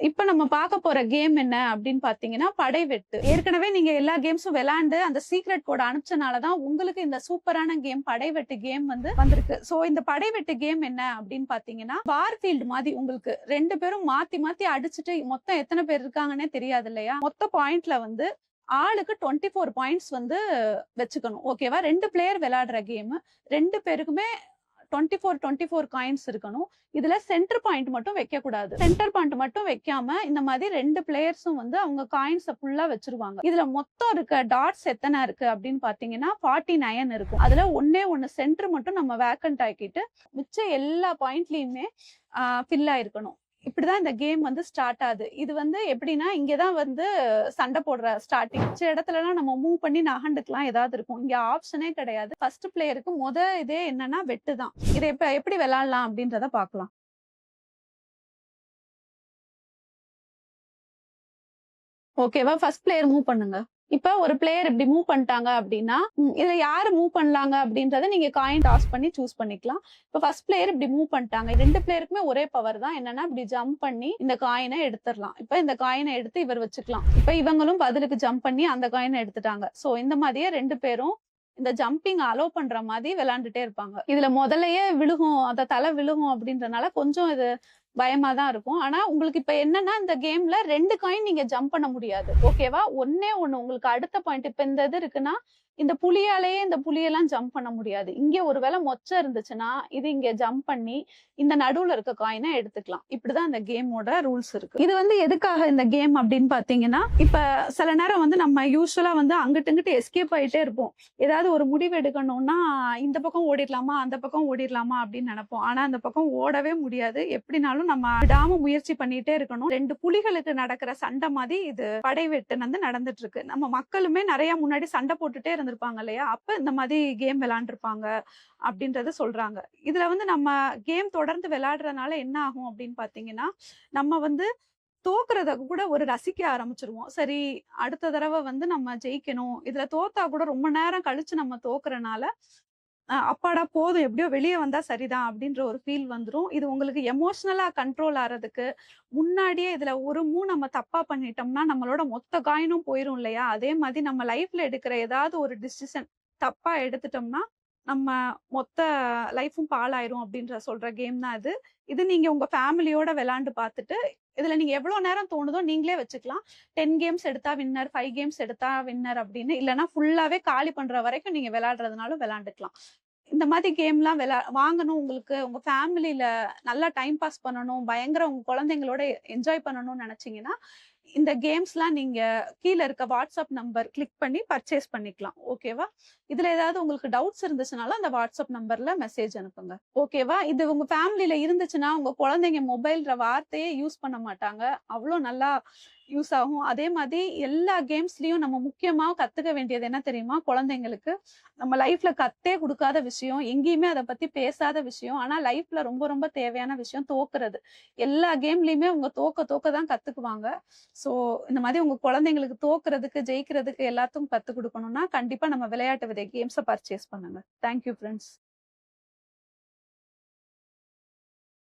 இப்ப நம்ம பார்க்க போற கேம் என்ன அப்படின்னு பாத்தீங்கன்னா படைவெட்டு. ஏற்கனவே நீங்க எல்லா கேம்ஸும் விளையாண்டு அந்த சீக்ரெட் கோட் அனுப்பிச்சனாலதான் உங்களுக்கு இந்த சூப்பரான கேம் படைவெட்டு கேம் வந்திருக்கு. சோ இந்த படைவெட்டு கேம் என்ன அப்படின்னு பாத்தீங்கன்னா வார்ஃபீல்டு மாதிரி உங்களுக்கு 2 பேரும் மாத்தி மாத்தி அடிச்சுட்டு மொத்தம் எத்தனை பேர் இருக்காங்கன்னே தெரியாது இல்லையா? மொத்த பாயிண்ட்ல ஆளுக்கு 24 பாயிண்ட்ஸ் வச்சுக்கணும். ஓகேவா? 2 பிளேயர் விளையாடுற கேம். 2 பேருக்குமே 24 காயின்ஸ் இருக்கணும். இதுல சென்டர் பாயிண்ட் மட்டும் வைக்க கூடாது. சென்டர் பாயிண்ட் மட்டும் வைக்காம இந்த மாதிரி 2 பிளேயர்ஸும் அவங்க காயின்ஸ ஃபுல்லா வச்சிருவாங்க. இதுல மொத்தம் இருக்க டாட்ஸ் எத்தனை இருக்கு அப்படின்னு பாத்தீங்கன்னா 49 இருக்கும். அதுல ஒன்னே ஒன்னு சென்டர் மட்டும் நம்ம வேக்கண்ட் ஆக்கிட்டு மிச்ச எல்லா பாயிண்ட்லயுமே ஃபில் ஆயிருக்கணும். இப்படிதான் இந்த கேம் ஸ்டார்ட் ஆகுது. இது எப்படின்னா இங்கதான் சண்டை போடுற ஸ்டார்டிங். மிச்ச இடத்துலலாம் நம்ம மூவ் பண்ணி நகண்டுக்கலாம் ஏதாவது இருக்கும். இங்க ஆப்ஷனே கிடையாது. ஃபர்ஸ்ட் பிளேயருக்கு இதே என்னன்னா வெட்டு தான். இதை இப்ப எப்படி விளையாடலாம் அப்படின்றத பாக்கலாம். ஓகேவா? ஃபர்ஸ்ட் பிளேயர் மூவ் பண்ணுங்க. இப்ப ஒரு பிளேயர் இப்படி மூவ் பண்ணிட்டாங்க அப்படின்னா இதுல யாரு மூவ் பண்ணலாங்க அப்படின்றத நீங்க காயின் டாஸ் பண்ணி சூஸ் பண்ணிக்கலாம். இப்ப ஃபர்ஸ்ட் பிளேயர் இப்படி மூவ் பண்ணிட்டாங்க. 2 பிளேயருக்குமே ஒரே பவர் தான். என்னன்னா இப்படி ஜம்ப் பண்ணி இந்த காயினை எடுத்துடலாம். இப்ப இந்த காயினை எடுத்து இவர் வச்சுக்கலாம். இப்ப இவங்களும் பதிலுக்கு ஜம்ப் பண்ணி அந்த காயினை எடுத்துட்டாங்க. சோ இந்த மாதிரியே 2 பேரும் இந்த ஜம்பிங் அலோ பண்ற மாதிரி விளையாண்டுட்டே இருப்பாங்க. இதுல முதலையே விழுகும், அந்த தலை விழுகும் அப்படின்றனால கொஞ்சம் இது பயமா தான் இருக்கும். ஆனா உங்களுக்கு இப்ப என்னன்னா இந்த கேம்ல 2 காயின் நீங்க ஜம்ப் பண்ண முடியாது. ஓகேவா? ஒன்னே ஒண்ணு உங்களுக்கு அடுத்த பாயிண்ட். இப்ப இந்த இது இருக்குன்னா இந்த புலியாலேயே இந்த புலியெல்லாம் ஜம்ப் பண்ண முடியாது. இங்க ஒருவேளை மொச்சம் இருந்துச்சுன்னா இது இங்க ஜம்ப் பண்ணி இந்த நடுவுல இருக்க காயினை எடுத்துக்கலாம். இப்படிதான் இந்த கேமோட ரூல்ஸ் இருக்கு. இது எதுக்காக இந்த கேம் அப்படின்னு பாத்தீங்கன்னா இப்ப சில நேரம் நம்ம யூஸ்வலா அங்கிட்டு இங்கிட்டு எஸ்கேப் ஆயிட்டே இருப்போம். ஏதாவது ஒரு முடிவு எடுக்கணும்னா இந்த பக்கம் ஓடிடலாமா அந்த பக்கம் ஓடிடலாமா அப்படின்னு நினைப்போம். ஆனா அந்த பக்கம் ஓடவே முடியாது. எப்படினாலும் நம்ம விடாம முயற்சி பண்ணிட்டே இருக்கணும். 2 புலிகளுக்கு நடக்கிற சண்டை மாதிரி இது படைவெட்டு நடந்துட்டு இருக்கு. நம்ம மக்களுமே நிறைய முன்னாடி சண்டை போட்டுட்டே இருந்திருப்பாங்க இல்லையா? அப்ப இந்த மாதிரி கேம் விளையாண்டுருப்பாங்க அப்படின்றத சொல்றாங்க. இதுல நம்ம கேம் தொடர்ந்து விளையாடுறதுனால என்ன ஆகும் அப்படின்னு பாத்தீங்கன்னா நம்ம தோக்குறத கூட ஒரு ரசிக்க ஆரம்பிச்சிருவோம். சரி, அடுத்த தடவை நம்ம ஜெயிக்கணும். இதுல தோத்தா கூட ரொம்ப நேரம் கழிச்சு நம்ம தோக்குறனால அப்பாடா போதும், எப்படியோ வெளியே வந்தா சரிதான் அப்படின்ற ஒரு ஃபீல் வந்துரும். இது உங்களுக்கு எமோஷனலா கண்ட்ரோல் ஆறதுக்கு முன்னாடியே இதுல ஒரு மூவ் நம்ம தப்பா பண்ணிட்டோம்னா நம்மளோட மொத்த காயினும் போயிரும் இல்லையா? அதே மாதிரி நம்ம லைஃப்ல எடுக்கிற ஏதாவது ஒரு டிசிஷன் தப்பா எடுத்துட்டோம்னா நம்ம மொத்த லைஃபும் பாழாயிரும் அப்படின்ற சொல்ற கேம் தான் இது. இது நீங்க உங்க ஃபேமிலியோட விளையாண்டு பார்த்துட்டு இதுல நீங்க எவ்வளவு நேரம் தோணுதோ நீங்களே வச்சுக்கலாம். 10 கேம்ஸ் எடுத்தா வின்னர், 5 கேம்ஸ் எடுத்தா வின்னர் அப்படின்னு இல்லைன்னா ஃபுல்லாவே காலி பண்ற வரைக்கும் நீங்க விளையாடுறதுனாலும் விளையாண்டுக்கலாம். இந்த மாதிரி கேம்லாம் வாங்கணும். உங்களுக்கு உங்க ஃபேமிலியில நல்லா டைம் பாஸ் பண்ணணும், பயங்கர உங்க குழந்தைங்களோட என்ஜாய் பண்ணணும்னு நினைச்சீங்கன்னா இந்த கேம்ஸ்லாம் நீங்க கீழே இருக்க வாட்ஸ்அப் நம்பர் கிளிக் பண்ணி பர்ச்சேஸ் பண்ணிக்கலாம். ஓகேவா? இதுல ஏதாவது உங்களுக்கு டவுட்ஸ் இருந்துச்சுனாலும் அந்த வாட்ஸ்அப் நம்பர்ல மெசேஜ் அனுப்புங்க. ஓகேவா? இது உங்க ஃபேமிலியில இருந்துச்சுன்னா உங்க குழந்தைங்க மொபைல்ன்ற வார்த்தையே யூஸ் பண்ண மாட்டாங்க. அவ்வளோ நல்லா யூஸ் ஆகும். அதே மாதிரி எல்லா கேம்ஸ்லயும் நம்ம முக்கியமா கத்துக்க வேண்டியது என்ன தெரியுமா? குழந்தைங்களுக்கு நம்ம லைஃப்ல கத்தே கொடுக்காத விஷயம், எங்கேயுமே அதை பத்தி பேசாத விஷயம், ஆனா லைஃப்ல ரொம்ப ரொம்ப தேவையான விஷயம் தோக்குறது. எல்லா கேம்லயுமே அவங்க தோக்க தான் கத்துக்குவாங்க. சோ இந்த மாதிரி உங்க குழந்தைங்களுக்கு தோக்குறதுக்கு ஜெயிக்கிறதுக்கு எல்லாத்துக்கும் கத்து கொடுக்கணும்னா கண்டிப்பா நம்ம விளையாட்டு விதை கேம்ஸை பர்ச்சேஸ் பண்ணுங்க. Thank you friends.